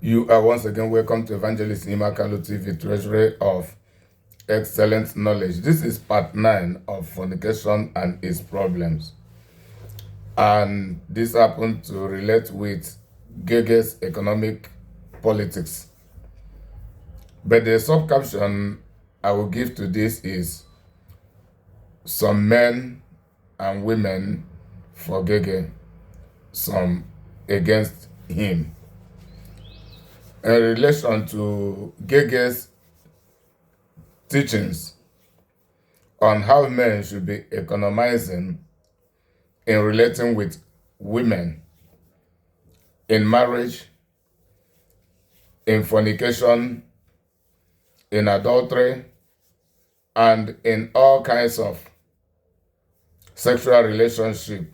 You are once again welcome to Evangelist Imakalu TV, Treasury of Excellent Knowledge. This is part 9 of Fornication and Its Problems. And this happened to relate with Geh-Geh's economic politics. But the subcaption I will give to this is some men and women for Geh-Geh, some against him. In relation to Geh-Geh's teachings on how men should be economizing in relating with women in marriage, in fornication, in adultery, and in all kinds of sexual relationship.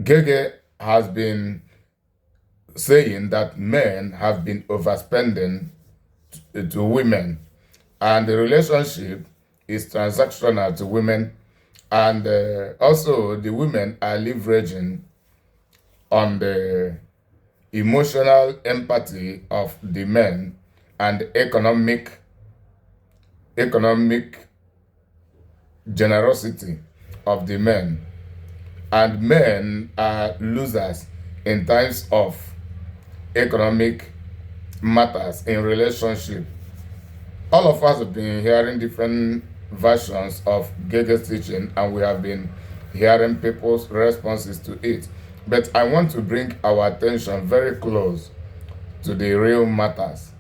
Geh-Geh has been saying that men have been overspending to women, and the relationship is transactional to women, and also the women are leveraging on the emotional empathy of the men and economic generosity of the men, and men are losers in times of economic matters in relationship. All of us have been hearing different versions of Geh-Geh's teaching, and we have been hearing people's responses to it. But I want to bring our attention very close to the real matters.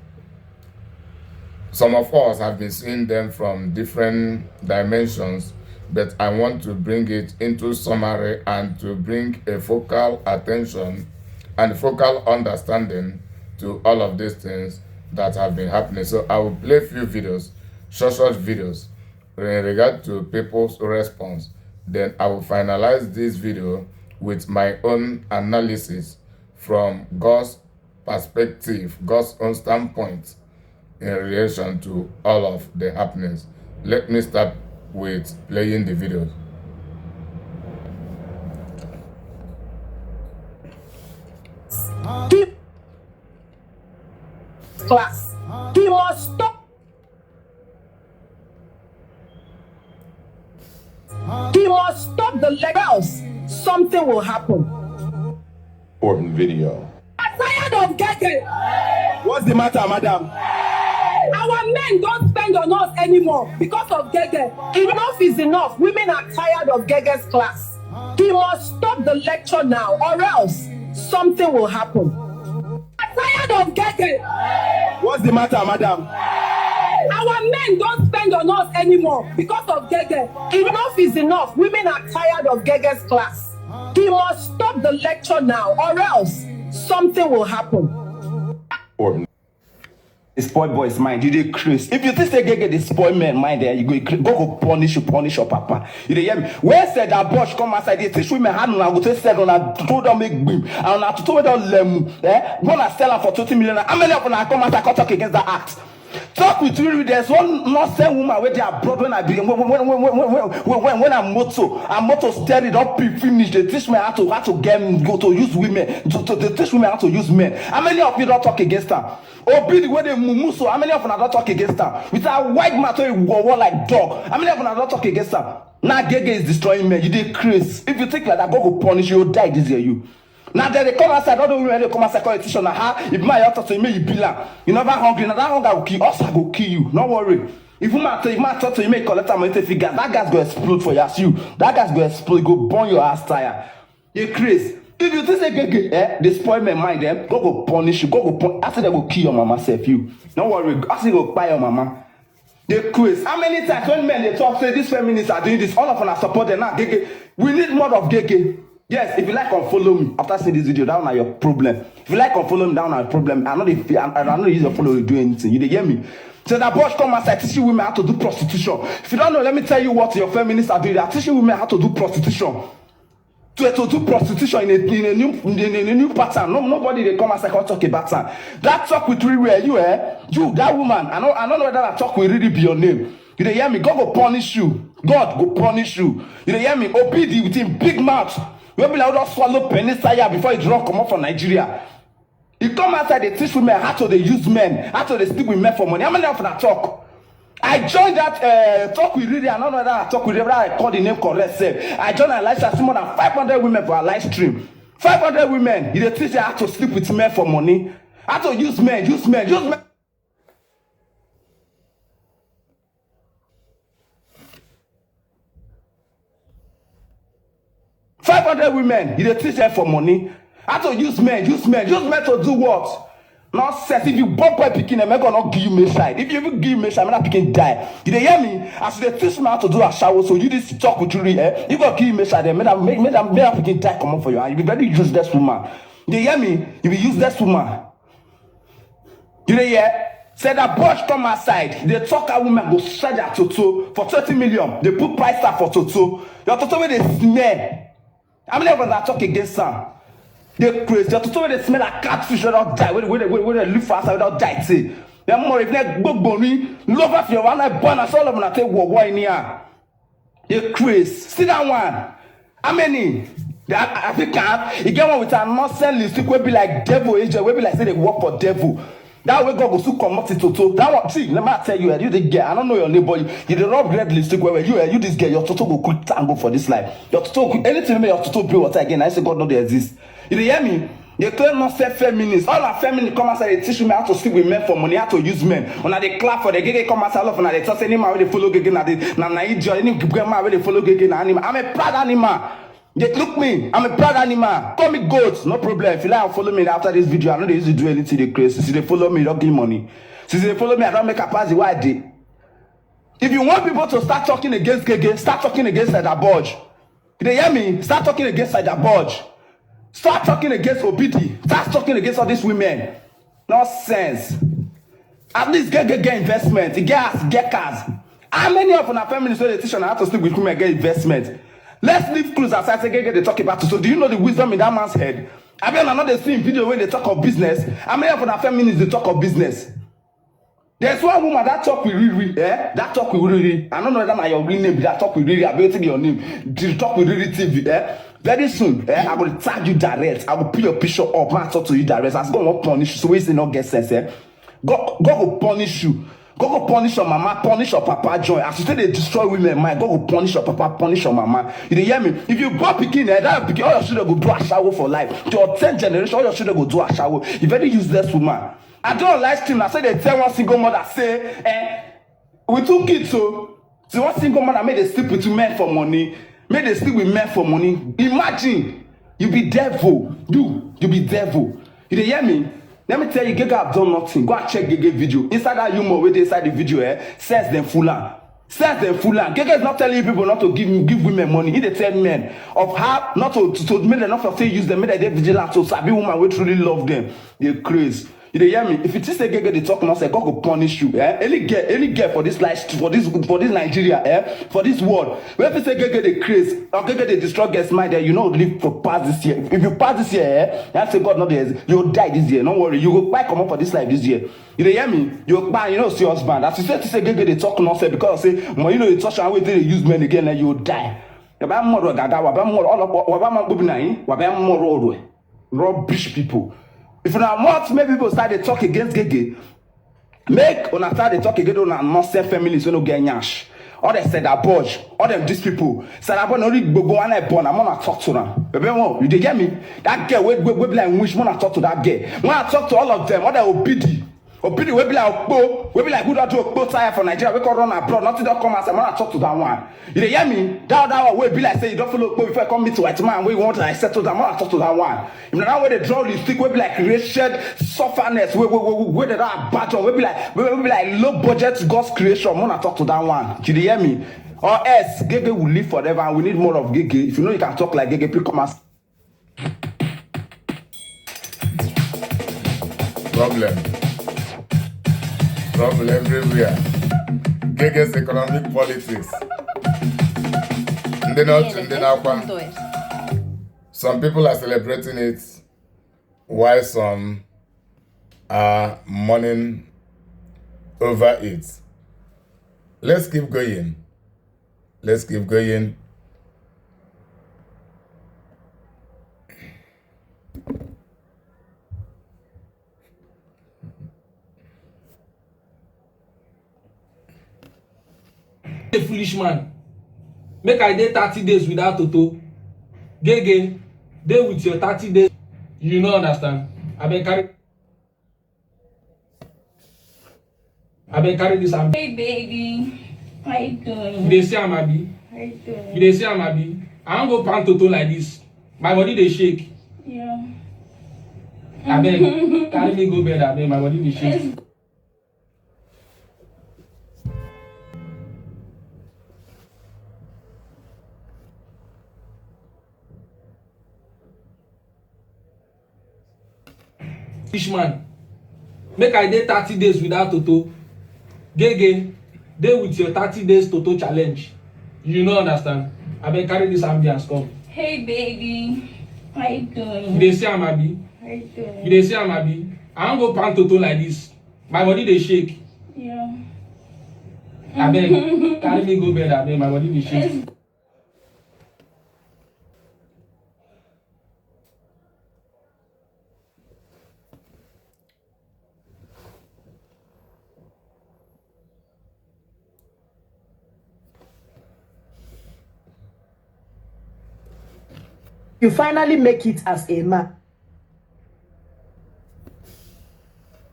Some of us have been seeing them from different dimensions, but I want to bring it into summary and to bring a focal attention and focal understanding to all of these things that have been happening. So I will play a few videos, short videos in regard to people's response. Then I will finalize this video with my own analysis from God's perspective, God's own standpoint in relation to all of the happenings. Let me start with playing the videos. Class. He must stop. He must stop the legals. Something will happen. Important video. I'm tired of Geh-Geh. What's the matter, madam? Our men don't spend on us anymore because of Geh-Geh. Enough is enough. Women are tired of Geh-Geh's class. He must stop the lecture now, or else something will happen. I'm tired of Geh-Geh. What's the matter, madam? Our men don't spend on us anymore because of Geh-Geh. Enough is enough. Women are tired of Geh-Geh's class. He must stop the lecture now, or else something will happen. Important. Spoil boys mind, you dey craze. If you think say Geh-Geh dey spoil men mind, there you go punish your papa. You dey hear me? Where said that boss come outside, they teach women how to go to sell on a told them make beam and na to told them lemu. Wanna sell am for 20 million. How many of them come outside talk against that act? Talk with you. There's one nonsense woman where they are brought when I begin when I'm moto steady don't finish. They teach me how to get go to use women to teach women how to use men. How many of you don't talk against her? Or be the way they move so how many of you don't talk against her? With a white matter war like dog. How many of you don't talk against her? Now Geh-Geh is destroying men. You did crazy. If you think like that, go punish you, die this year you. Now they come outside, all the women they come outside politician. If my daughter to me, you be like, you never hungry. Now that hunger will kill us. I go kill you. Don't worry. If you might talk to you, make collect money figure. That guy's gonna explode for you. That guy's gonna explode. Go burn your ass tire. You crazy. If you think say Geh-Geh, they spoil my mind. Go punish you. Go punish. After they go kill your mama, self you. Don't worry. After they go buy your mama. They crazy. How many times when men they talk say these feminists are doing this, all of them are supporting now Geh-Geh. We need more of Geh-Geh. Yes, if you like unfollow me after seeing this video, that one are your problem. If you like unfollow me, that one are your problem. I'm not use your follow to do anything. You hear me? So that boss come outside teaching women how to do prostitution. If you don't know, let me tell you what your feminists are doing. They are teaching women how to do prostitution. To do prostitution in a new pattern. Nobody they come outside and talk about that. That talk with real you that woman. I don't know whether that talk will really be your name. You dey hear me? God go punish you. God go punish you. You dey hear me? Obedi with him big mouth. We be like don't swallow penny saya before it run come up from Nigeria. You come outside, they teach women how to they use men, how to they sleep with men for money. How many of that talk? I joined that talk with Riri, and none of that talk with Riri. I called the name correct. I joined Elisha, see more than 500 women for a live stream. 500 women. You teach them how to sleep with men for money, how to use men. 500 women, you teach them for money. How to use men to do what? Nonsense. If you bump by picking them, I'm gonna give you me side. If you even give me side, I'm not picking die. You hear me? As they teach me how to do a shower, so you just talk with you, you gonna give me side, make them picking die come on for you. And you be very useless woman. You hear me? You be useless woman. You hear? Said that boys come outside, they talk a woman go sell their toto for 30 million. They put price tag for toto. Your toto where they smell. How many of us are talking against them? They're crazy. Your toto where they smell like catfish without die. Where they live fast without die. Say, they're more if they go bony, love of your one night burn. I saw them and I tell what in here. They're crazy. See that one. How many? The African, you get one with a nonsense list. Will be like devil agent. Will be like say they work for devil. That way God go so commit it to that one. See, let me tell you, you the girl. I don't know your name, but you the rob red lipstick where you this girl, your toto go quick tango for this life. Your toto, anything make your toto be water again. I say God know they exist. You hear me? They claim not say feminists. All our feminists come outside, they teach me how to sleep with men for money, how to use men. When they clap for the Geh-Geh come outside, and they talk any man where they follow Geh-Geh, na idiot, any grandma where they follow Geh-Geh, na animal. I'm a proud animal. They look me, I'm a proud animal. Call me goat, no problem. If you like, follow me after this video. I know they used to do anything they crazy. Since they follow me, don't give money. Since they follow me, I don't make a pass the way I did. If you want people to start talking against Geh-Geh, start talking against that budge. You hear me? Start talking against that budge. Start talking against Obidi. Start talking against all these women. Nonsense. At least get investment. Get cars. How many of our families say they teach on how to sleep with women get investment? Let's leave clues aside. Say Geh-Geh they talk about it. So do you know the wisdom in that man's head? I mean, I'm not the same video when they talk of business. How many of our feminists they talk of business? There's one woman that talk with Riri, that talk with Riri. I don't know whether your real name, that talk with Riri. I'm waiting your name. Did talk with Riri TV, Very soon, I will tag you direct. I will put your picture up, man, talk to you direct. As God will punish you, so we say not get sense, God will punish you. God will punish your mama, punish your papa, joy. As you say they destroy women, mind, God will punish your papa, punish your mama. You hear me? If you go picking, that picking, all your children go do a shower for life. To your 10th generation, all your children go do a shower. You very useless woman. I don't like stream. I say they tell one single mother say, we two kids, so one single mother made they sleep with two men for money. Made they sleep with men for money. Imagine, you be devil. You be devil. You hear me? Let me tell you, Geh-Geh have done nothing. Go and check Geh-Geh video. Inside that humor where they inside the video, says them full-on. Says them full-on. Geh-Geh is not telling people not to give women money. He they tell men of how not to make them not to say use them, make them vigilant to sabi woman we truly love them. They're crazy. You hear me? If you just say Geh-Geh they talk now, say God will punish you. Any get for this life, for this Nigeria, for this world. When you say Geh-Geh they crazy, or Geh-Geh they destroy guys mind, you know live for pass this year. If you pass this year, you say God not there, you'll die this year. Don't worry, you go buy come up for this life this year. You hear me? You buy, you know, see husband. As you say to say Geh-Geh they talk now, say because say, well, you know they touch and wait till they use men again, and you'll die. Wabam more gaga, wabam more all of wabam bubinai, wabam more road, rubbish people. If you now want make people start to talk against Geh-Geh, make on start to talk against on nonsense feminists who no get nyash. All they said that budge, all them these people said that born only go one I born. I'm gonna talk to them. Baby, you they get me? That girl we like wish wanna talk to that girl. When I talk to all of them, all they obedi we be like who don't do a both tire for Nigeria. We can run abroad. Nothing don't come as I wanna talk to that one. You they hear me? That one will be like say you don't follow before I come meet to white man. We want to settle that. I wanna talk to that one. If that way they draw the stick, we be like creation sufferness. We they that battle. We be like low budget God's creation. I wanna talk to that one. You they hear me? Or else Geh-Geh will live forever, and we need more of Geh-Geh. If you know you can talk like Geh-Geh, please come as Problem everywhere. Geh-Geh's economic politics. Some people are celebrating it, while some are mourning over it. Let's keep going. Let's keep going. A foolish man. Make I dey 30 days without Toto. Geh-Geh, dey with your 30 days. You no understand. I beg carry this am. Hey baby, how you doing? You dey see am abi? How you doing? You dey see am abi? I wan go pound Toto like this. My body dey shake. Yeah. Abeg, carry me go bed abeg. My body dey shake. Man, make I dey 30 days without Toto. Geh-Geh, dey with your 30 days Toto challenge. You no understand. Abeg carry this ambience come. Hey baby, how you doing? You dey see am abi? How you doing? You dey see am abi? I wan go pound Toto like this. My body dey shake. Yeah. Abeg, carry me go bed abeg. My body dey shake. You finally make it as a man.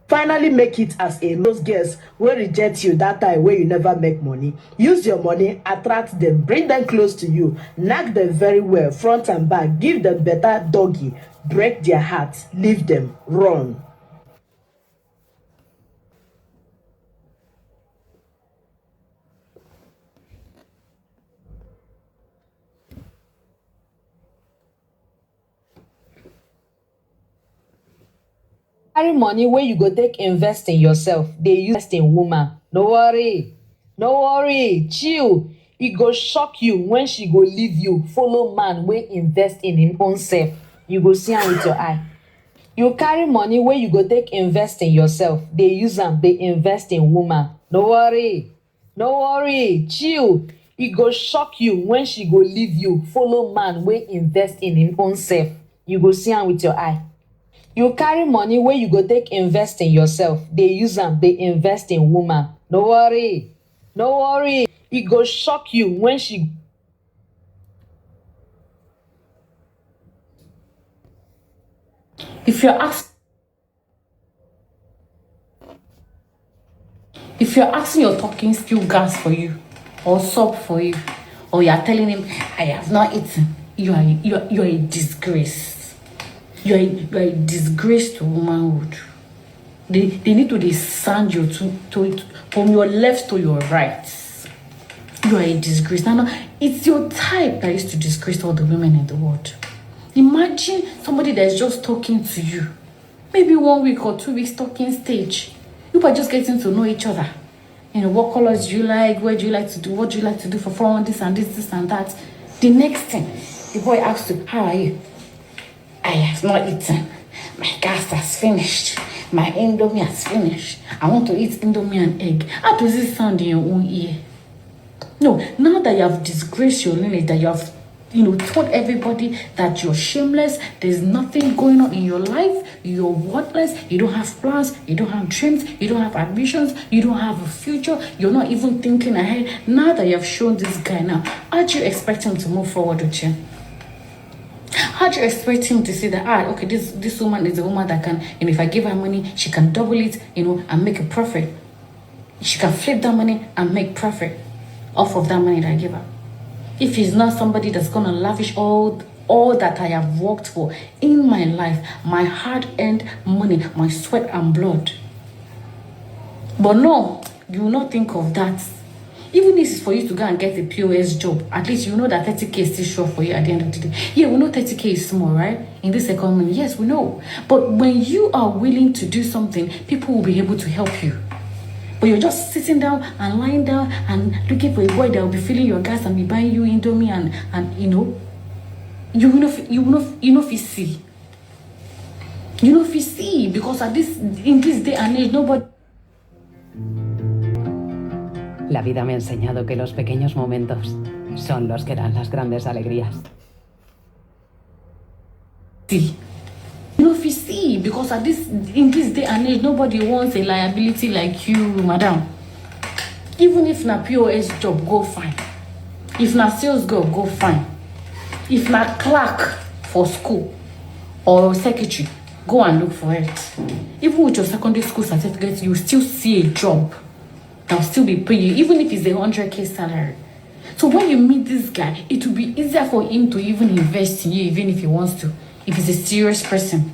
Finally make it as a man. Those girls will reject you that time when you never make money. Use your money, attract them, bring them close to you, knack them very well, front and back, give them better doggy, break their hearts, leave them, run. Carry money where you go take invest in yourself. They use in woman. No worry. No worry. Chill. It go shock you when she go leave you. Follow man wey invest in him own self. You go see am with your eye. You carry money where you go take invest in yourself. They use am, they invest in woman. No worry. No worry. Chill. It go shock you when she go leave you. Follow man wey invest in him own self. You go see am with your eye. You carry money where you go take invest in yourself. They use am, they invest in woman. No worry. No worry. It go shock you when she... If you're asking your talking skill gas for you, or sub for you, or you're telling him, I have not eaten, you're a disgrace. You're a disgrace to womanhood. They need to sand you to from your left to your right. You are a disgrace. Now, it's your type that is to disgrace all the women in the world. Imagine somebody that's just talking to you. Maybe 1 week or 2 weeks talking stage. You are just getting to know each other. You know, what colors do you like? Where do you like to do? What do you like to do for fun? This and this and that. The next thing, the boy asks you, how are you? I have not eaten. My gas has finished. My indomie has finished. I want to eat indomie and egg. How does it sound in your own ear? No, now that you have disgraced your lineage, that you have, told everybody that you're shameless, there's nothing going on in your life, you're worthless, you don't have plans, you don't have dreams, you don't have ambitions, you don't have a future, you're not even thinking ahead. Now that you have shown this guy now, how do you expect him to move forward with you? How do you expect him to see that, okay, this woman is a woman that can, if I give her money, she can double it, and make a profit. She can flip that money and make profit off of that money that I give her. If he's not somebody that's gonna lavish all that I have worked for in my life, my hard-earned money, my sweat and blood. But no, you will not think of that. Even if it's for you to go and get a POS job, at least you know that 30K is still sure for you at the end of the day. Yeah, we know 30K is small, right? In this economy, yes, we know. But when you are willing to do something, people will be able to help you. But you're just sitting down and lying down and looking for a boy that will be filling your gas and be buying you indomie and you know if you see. You know if you see, because in this day and age, nobody. La vida me ha enseñado que los pequeños momentos son los que dan las grandes alegrías. See. You know if you see, because in this day and age, nobody wants a liability like you, madam. Even if na POS job, go fine. If na sales girl, go fine. If na clerk for school or secretary, go and look for it. Even with your secondary school certificate, you still see a job that will still be paying you, even if it's a 100K salary. So when you meet this guy, it will be easier for him to even invest in you, even if he wants to, if he's a serious person.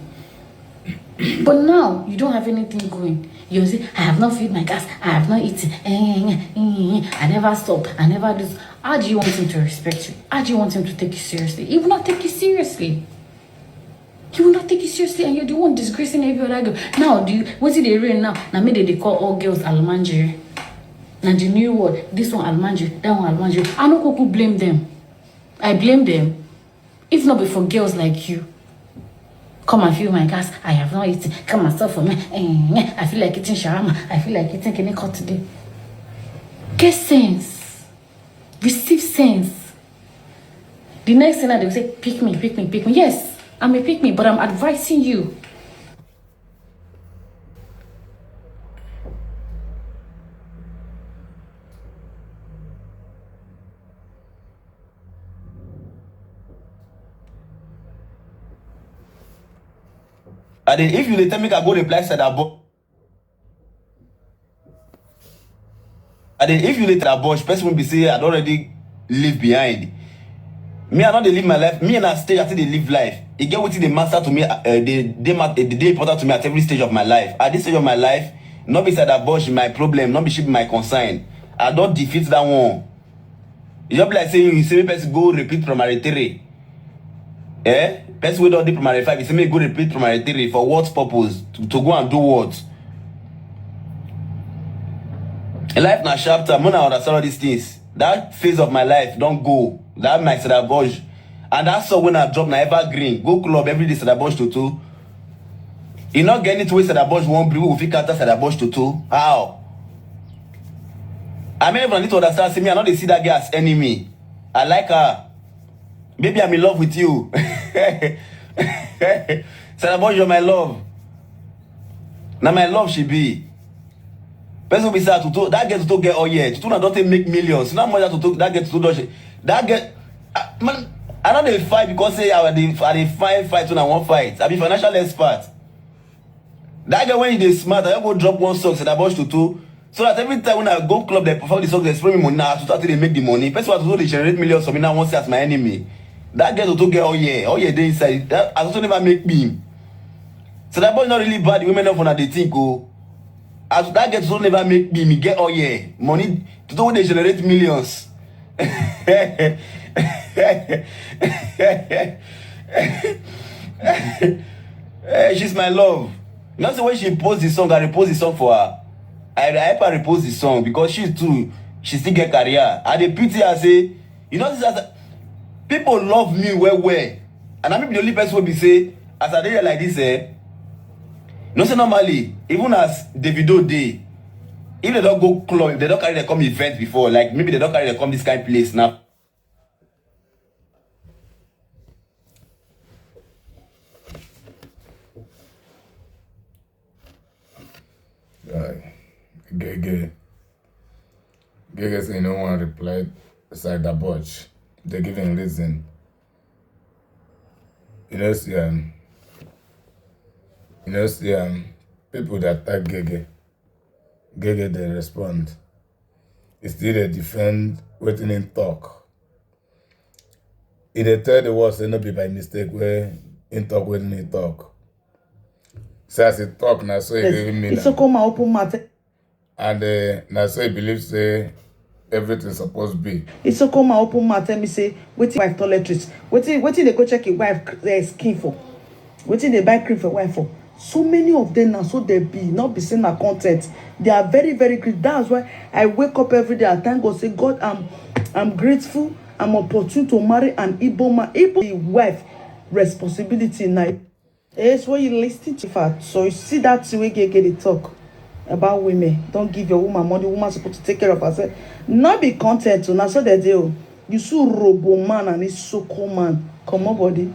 But now you don't have anything going. You say, I have not filled my gas, I have not eaten, I never stop, I never do. How do you want him to respect you? How do you want him to take you seriously? He will not take you seriously. He will not take you seriously, and you're the one disgracing every other girl. Now, what's it they real now? Now maybe they call all girls Almanjiri. Now the new word, this one Almanjiri, that one Almanjiri. I no could blame them. I blame them. If not before girls like you. Come and fill my gas. I have not eaten. Come and stop for me. I feel like eating shawarma. I feel like eating keneko today. Get sense. Receive sense. The next thing they will say, pick me, pick me, pick me. Yes, I'm a pick me, but I'm advising you. And then if you dey tell me I go reply said about, and then if you later about, person will be say I don't already leave behind. Me I not dey live my life. Me and I stage after they live life. It get what they master to me. They important to me at every stage of my life. At this stage of my life, not be said that bosh my problem, not be should be my concern. I don't defeat that one. You just be like saying you say person go repeat primary 3. Person wey don dey primary 5, you say me go repeat primary 3 for what purpose? To go and do what? In life na sharp time. When I understand all these things, that phase of my life don't go. That my Sadaboj. And that's so when I drop na evergreen. Go club every day Sadaboj to. You not getting it way Sadaboj won't bring. We fit counter Sadaboj to. How? I mean, everyone need to understand. See me, I know they see that girl as enemy. I like her. Baby, I'm in love with you. Sadaboj, you're my love. Now my love she be. Person be sad to that get to get all year. To don't make millions. Not more to that get to that get man. I know they fight because say I dey fight when I want fight. I be financial expert. That guy when they smart, I go drop one socks and I bush to. So that every time when I go club, they perform the socks, they spray me money. Now to start they make the money. Person was they generate millions for me now. Won't say as my enemy. That get to get all year they inside. That I also never make me. So that boy not really bad. The women don't wanna they think oh. As that gets so never make me get all year money to do they generate millions. She's my love. You know, so when she posts the song, I repost the song for her. I help her repost the song because she still get career. And the pity I say, you know, this as people love me well. And I mean the only person will be say, as I did like this, no, say normally, even as Davido day, if they don't go club, if they don't carry them come event before, like maybe they don't carry them come this kind of place now. Geh-Geh. Geh-Geh say no one replied beside the bunch. They give him reason. You know, see, people that attack Geh-Geh, Geh-Geh they respond. It's still they defend waiting in talk. If they tell the world, say no be by mistake where in talk waiting in talk. So as he talk, now so he giving me It's so come open matter. And now so he believes say everything supposed to be. It's so come open matter. Me say, waiting wife toiletries. Waiting they go check a wife skin for. Waiting they buy cream for wife for. So many of them now, so they be not be seeing our content. They are very, very great. That's why I wake up every day. I thank God, say God, I'm grateful. I'm opportune to marry an Igbo man. Igbo wife responsibility now. It's what you listen to fact. So you see that we get the talk about women. Don't give your woman money. Woman supposed to take care of herself. Not be content. So now so they do. You see robo man and it's so cool man. Come on, body.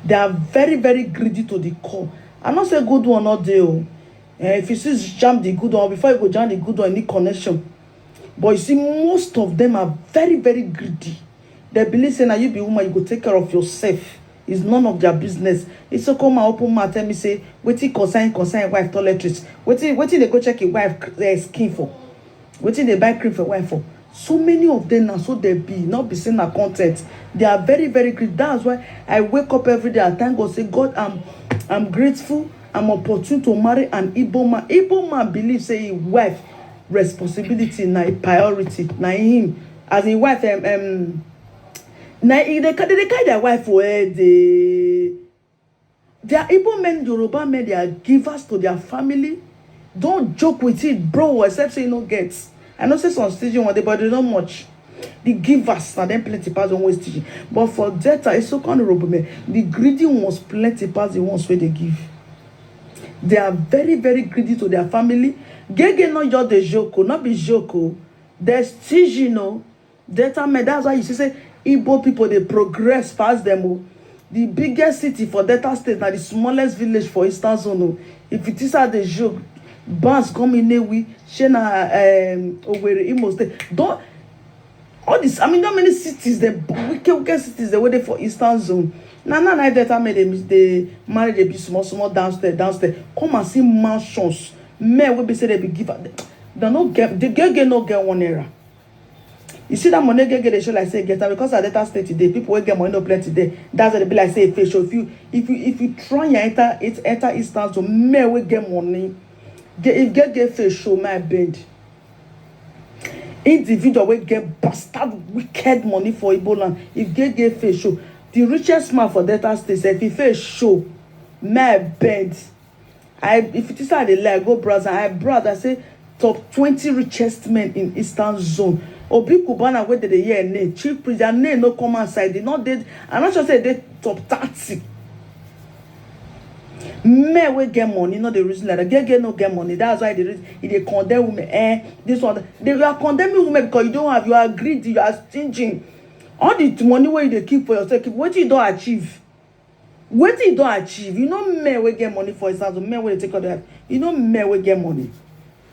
They are very, very greedy to the core. I'm not say good one not there. If you see jam the good one, before you go jam the good one, you need connection. But you see, most of them are very, very greedy. They believe saying that you be woman, you go take care of yourself. It's none of their business. It's so come and open mouth tell me say, wetin concern wife toiletries. Wetin they go check a wife skin for. Wetin they buy cream for wife for. So many of them now, so they be not be seeing our content. They are very, very greedy. That's why I wake up every day and thank God, say, God, I'm grateful. I'm opportune to marry an Igbo man. Igbo man believes say his wife responsibility na a priority. Na him as a wife na they carry their wife for they are Igbo men, Yoruba men, they are givers to their family. Don't joke with it, bro, except say you no get. I know say some stage one day, but they not much. The givers na them plenty pass on waste teaching. But for data, it's so kind of Yoruba men. The greedy ones plenty pass the ones where they give. They are very, very greedy to their family. Geh-Geh not just the joke, not be joke. There's stingy, you know. Data men, that's why you see say Igbo people they progress past them. The biggest city for Delta State now the smallest village for Eastern Zone. If it is at the joke, bands come in there with Shena Owerri Imo State. Don't all this. I mean, not many cities. The wicked cities they waiting for Eastern Zone. Now Delta men they marry they be small downstairs. Come and see mansions. Men will be say they be give. They no get the Geh-Geh no get one era. You see that money Geh-Geh they show like say get because at Delta State today people will get money no plenty today. That's what they be like say face show. If you try and enter Eastern Zone, men will get money. If Geh-Geh face show my bend. Individual will get bastard wicked money for Igbo land. If Geh-Geh face show, the richest man for Delta State, if he face show, my bend. If it is how they like, go browse and I browse. I say top 20 richest men in Eastern Zone. Obi Kubana where did they hear name? Chief priest, their name no come outside. They not dead. I'm not sure say they top 30. Men will get money, not the reason that Geh-Geh no get money. That's why they condemn women. This one they are condemning women because you are greedy, you are stingy. All the money where they keep for yourself, what you don't achieve. What you don't achieve, you know men will get money for instance, men will take care of that. You know men will get money.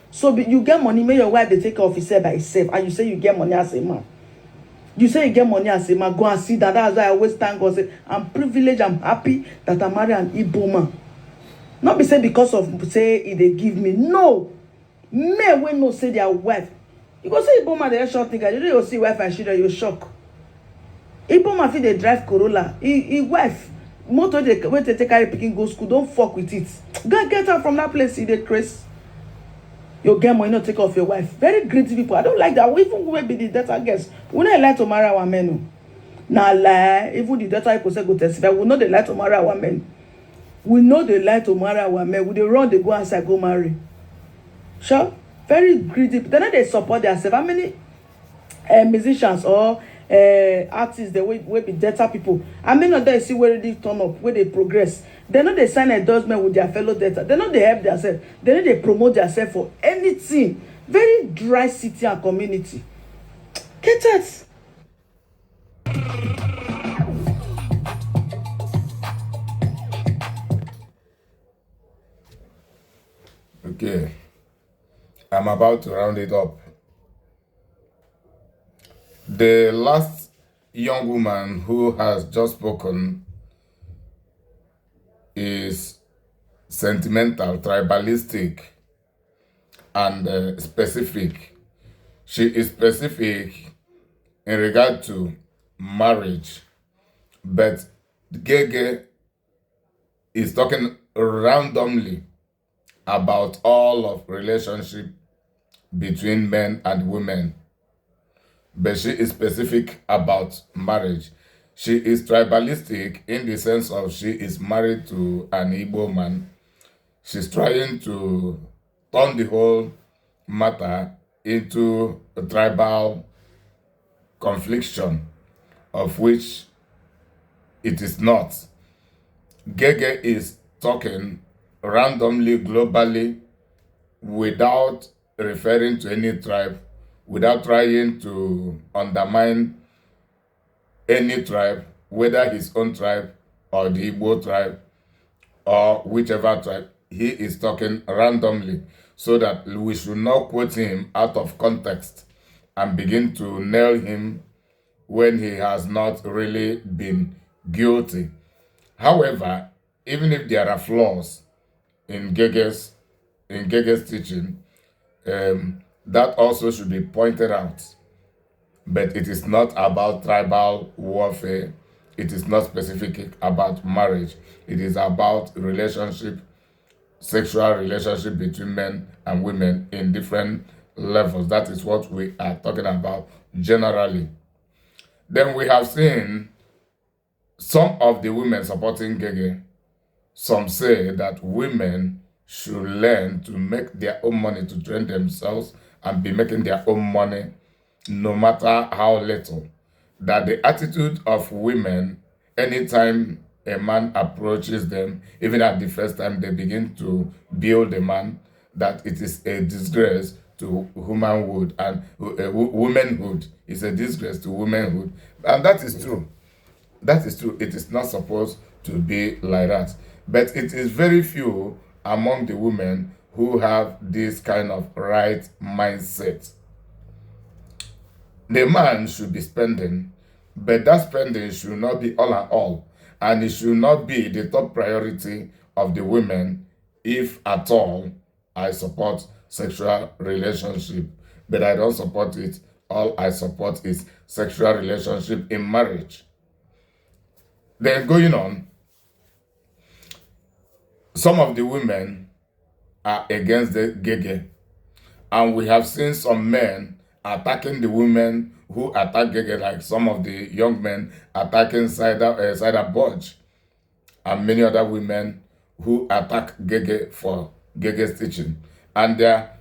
So you get money, make your wife they take care of herself by herself, and you say you get money as a man. You say you get money as a man, go and see that. That's why I always thank God. Say I'm privileged, I'm happy that I marry an Igbo man. Not be say because of say they give me. No. Men will not say their wife. You go say Igbo man they short nigga. You don't see wife and children, you shock. Igbo man feel they drive Corolla. He wife. Motor they when they take carry picking go school, don't fuck with it. Go get her from that place, see the craze. You get money, not take off your wife. Very greedy people. I don't like that. We even will be the data guess. We not like to marry our men. Now lie. Even the data people say go testify. We know they like to marry our men. We know they like to marry our men. We they run, they go outside, go marry. Sure? Very greedy. Then they support themselves. How many musicians or artists they will be data people? I mean not they see where they turn up, where they progress. They know they sign endorsement with their fellow data. They know they help themselves. They know they promote themselves for anything. Very dry city and community. Get it? Okay, I'm about to round it up. The last young woman who has just spoken is sentimental, tribalistic, and specific. She is specific in regard to marriage, but Geh-Geh is talking randomly about all of relationship between men and women, but she is specific about marriage. She is tribalistic in the sense of she is married to an Igbo man. She's trying to turn the whole matter into a tribal confliction, of which it is not. Geh-Geh is talking randomly, globally, without referring to any tribe, without trying to undermine any tribe, whether his own tribe or the Igbo tribe or whichever tribe. He is talking randomly so that we should not quote him out of context. and begin to nail him when he has not really been guilty. However, even if there are flaws in Geh-Geh's teaching, that also should be pointed out. But it is not about tribal warfare. It is not specific about marriage. It is about sexual relationship between men and women in different levels. That is what we are talking about generally. Then we have seen some of the women supporting Geh-Geh. Some say that women should learn to make their own money, to train themselves and be making their own money no matter how little. That the attitude of women, anytime a man approaches them, even at the first time they begin to build a man, that it is a disgrace to womanhood, and womanhood is a disgrace to womanhood. And that is true. That is true. It is not supposed to be like that. But it is very few among the women who have this kind of right mindset. The man should be spending, but that spending should not be all and all. And it should not be the top priority of the women. If at all, I support sexual relationship, but I don't support it. All I support is sexual relationship in marriage. Then going on, some of the women are against the Geh-Geh. And we have seen some men attacking the women who attack Geh-Geh, like some of the young men attacking Saida Budge, and many other women who attack Geh-Geh for Geh-Geh's teaching. And their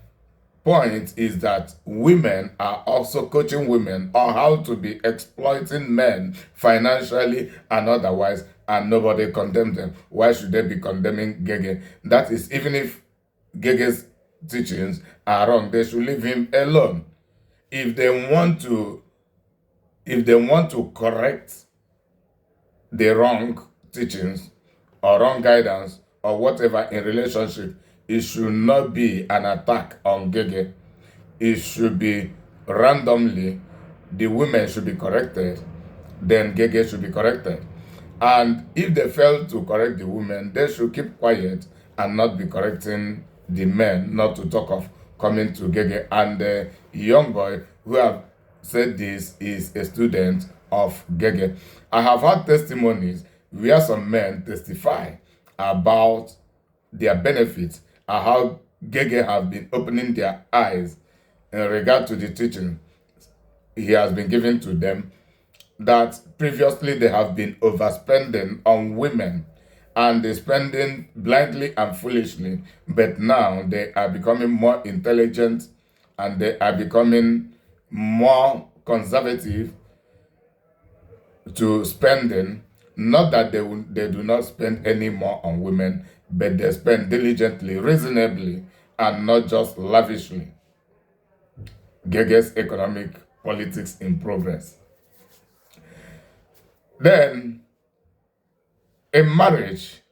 point is that women are also coaching women on how to be exploiting men financially and otherwise, and nobody condemns them. Why should they be condemning Geh-Geh? That is, even if Geh-Geh's teachings are wrong, they should leave him alone. If they want to correct the wrong teachings or wrong guidance or whatever in relationship, it should not be an attack on Geh-Geh. It should be randomly, the women should be corrected, then Geh-Geh should be corrected. And if they fail to correct the women, they should keep quiet and not be correcting the men, not to talk of coming to Geh-Geh. And the young boy who have said this is a student of Geh-Geh. I have had testimonies where some men testify about their benefits and how Geh-Geh have been opening their eyes in regard to the teaching he has been given to them, that previously they have been overspending on women and they spending blindly and foolishly, but now they are becoming more intelligent and they are becoming more conservative to spending. Not that they do not spend any more on women, but they spend diligently, reasonably, and not just lavishly. Geh-Geh's economic politics in progress. Then, in marriage,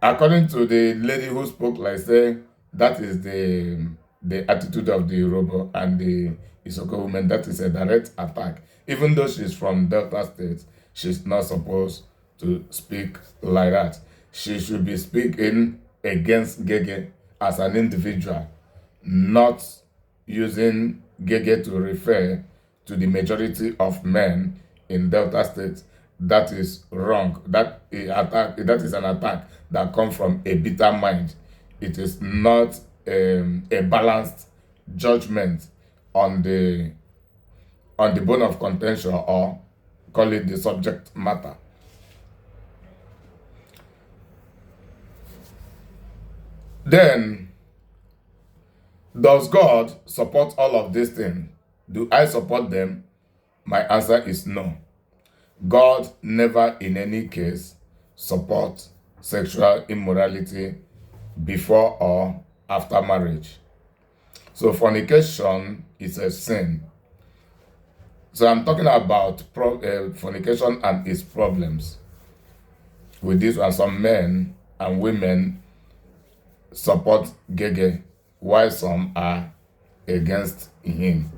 according to the lady who spoke, like say, that is the attitude of the Yoruba and the Isoko women, that is a direct attack. Even though she's from Delta State, she's not supposed to speak like that. She should be speaking against Geh-Geh as an individual, not using Geh-Geh to refer to the majority of men in Delta State. That is wrong. That is an attack that comes from a bitter mind. It is not a balanced judgment on the bone of contention, or call it the subject matter. Then, does God support all of these things? Do I support them? My answer is no. God never in any case supports sexual immorality before or after marriage. So fornication is a sin. So I'm talking about fornication and its problems. With this one, some men and women support Geh-Geh, while some are against him.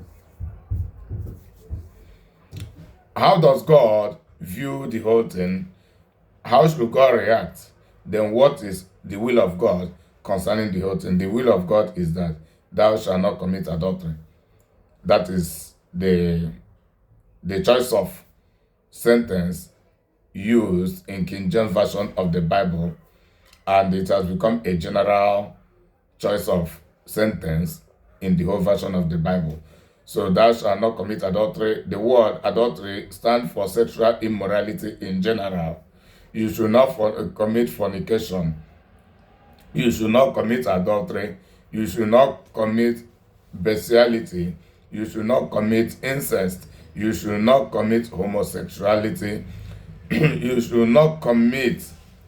How does God view the whole thing? How should God react? Then what is the will of God concerning the whole thing? The will of God is that thou shalt not commit adultery. That is the choice of sentence used in King James Version of the Bible, and it has become a general choice of sentence in the whole version of the Bible. So thou shalt not commit adultery. The word adultery stands for sexual immorality in general. You should not commit fornication. You should not commit adultery. You should not commit bestiality. You should not commit incest. You should not commit homosexuality. You should not commit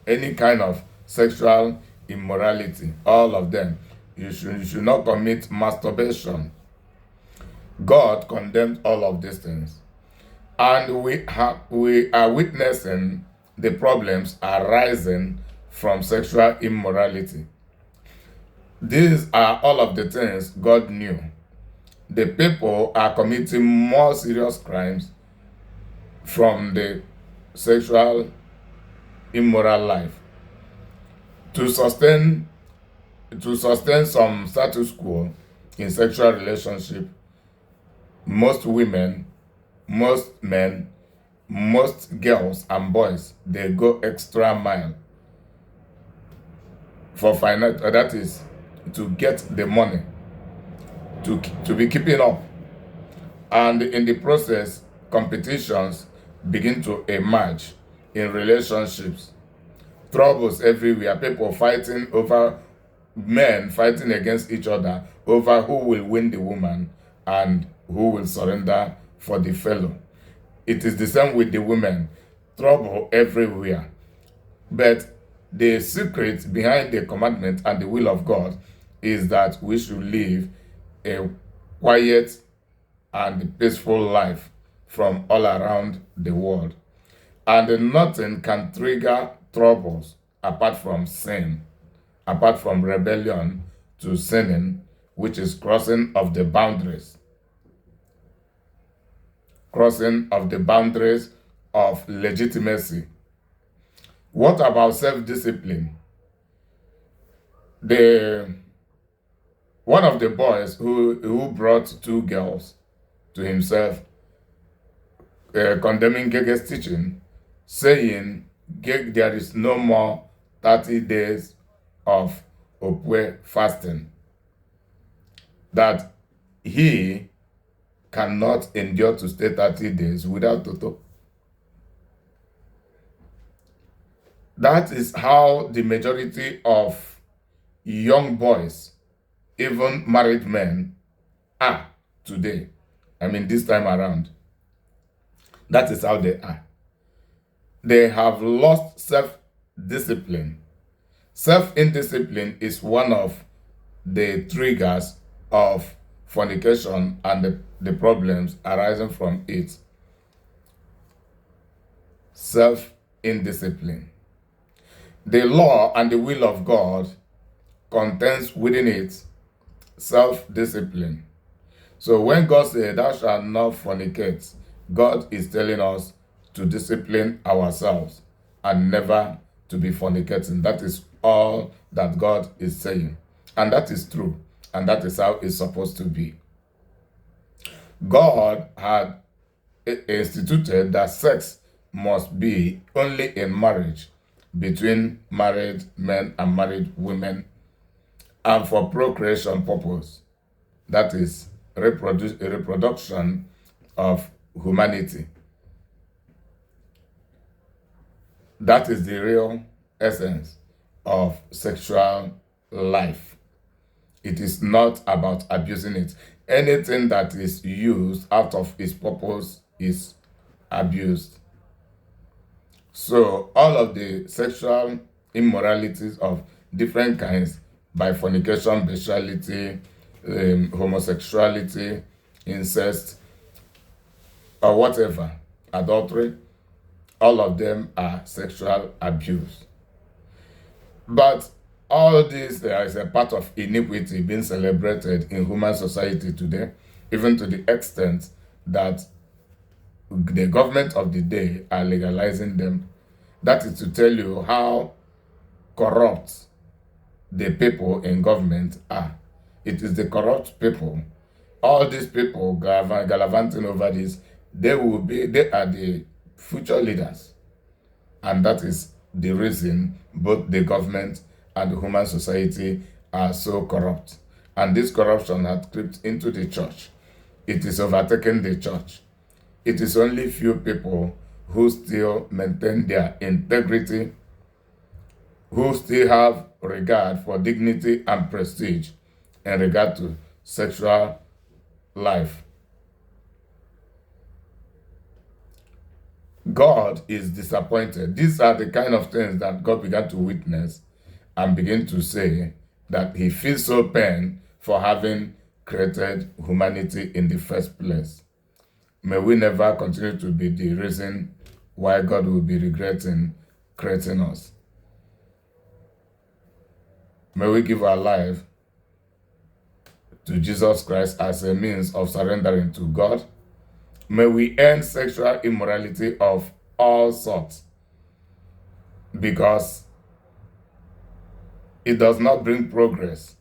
any kind of sexual immorality. All of them. You should not commit masturbation. God condemned all of these things. And we are witnessing the problems arising from sexual immorality. These are all of the things God knew. The people are committing more serious crimes from the sexual immoral life. To sustain some status quo in sexual relationship, most women, most men, most girls and boys, they go extra mile for financial, that is, to get the money, to be keeping up. And in the process, competitions begin to emerge in relationships. Troubles everywhere, people fighting over, men fighting against each other over who will win the woman and who will surrender for the fellow. It is the same with the women. Trouble everywhere. But the secret behind the commandment and the will of God is that we should live a quiet and peaceful life from all around the world. And nothing can trigger troubles apart from sin, apart from rebellion to sinning, which is crossing of the boundaries. Crossing of the boundaries of legitimacy. What about self-discipline? One of the boys who brought two girls to himself, condemning Geh-Geh's teaching, saying there is no more 30 days of Opwe fasting, that he cannot endure to stay 30 days without Toto. That is how the majority of young boys, even married men, are today. I mean, this time around. That is how they are. They have lost self-discipline. Self-indiscipline is one of the triggers of fornication and the problems arising from it. Self-indiscipline. The law and the will of God contains within it self-discipline. So when God says, thou shalt not fornicate, God is telling us to discipline ourselves and never to be fornicating. That is all that God is saying. And that is true. And that is how it's supposed to be. God had instituted that sex must be only in marriage between married men and married women, and for procreation purpose. That is reproduction of humanity. That is the real essence of sexual life. It is not about abusing it. Anything that is used out of its purpose is abused. So all of the sexual immoralities of different kinds, by fornication, bestiality, homosexuality, incest, or whatever, adultery, all of them are sexual abuse. But all this is a part of iniquity being celebrated in human society today, even to the extent that the government of the day are legalizing them. That is to tell you how corrupt the people in government are. It is the corrupt people. All these people gallivanting over this, they are the future leaders. And that is the reason both the government and the human society are so corrupt. And this corruption has crept into the church. It is overtaking the church. It is only few people who still maintain their integrity, who still have regard for dignity and prestige in regard to sexual life. God is disappointed. These are the kind of things that God began to witness and begin to say that he feels so pain for having created humanity in the first place. May we never continue to be the reason why God will be regretting creating us. May we give our life to Jesus Christ as a means of surrendering to God. May we end sexual immorality of all sorts, because it does not bring progress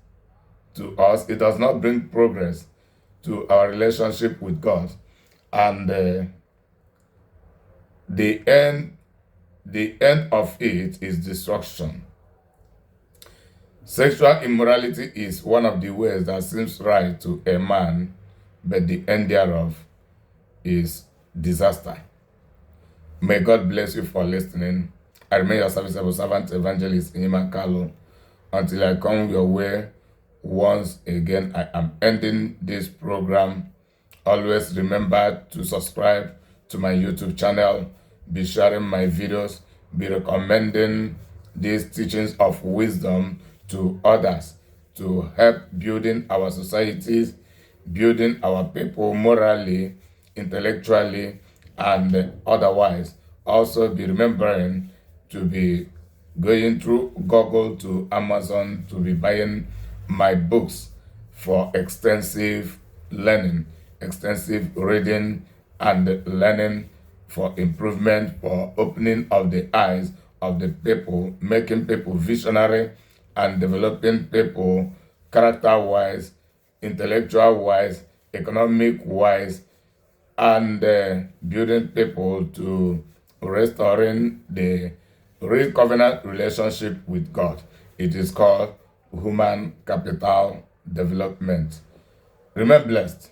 to us. It does not bring progress to our relationship with God. And the end of it is destruction. Sexual immorality is one of the ways that seems right to a man, but the end thereof is disaster. May God bless you for listening. I remain your serviceable servant, Evangelist Inyima Kalu. Until I come your way once again, I am ending this program. Always remember to subscribe to my YouTube channel, be sharing my videos, be recommending these teachings of wisdom to others to help building our societies, building our people morally, intellectually, and otherwise. Also be remembering to be going through Google to Amazon to be buying my books for extensive learning, extensive reading and learning, for improvement, for opening of the eyes of the people, making people visionary and developing people character-wise, intellectual-wise, economic-wise, and building people to restoring the real covenant relationship with God. It is called human capital development. Remain blessed.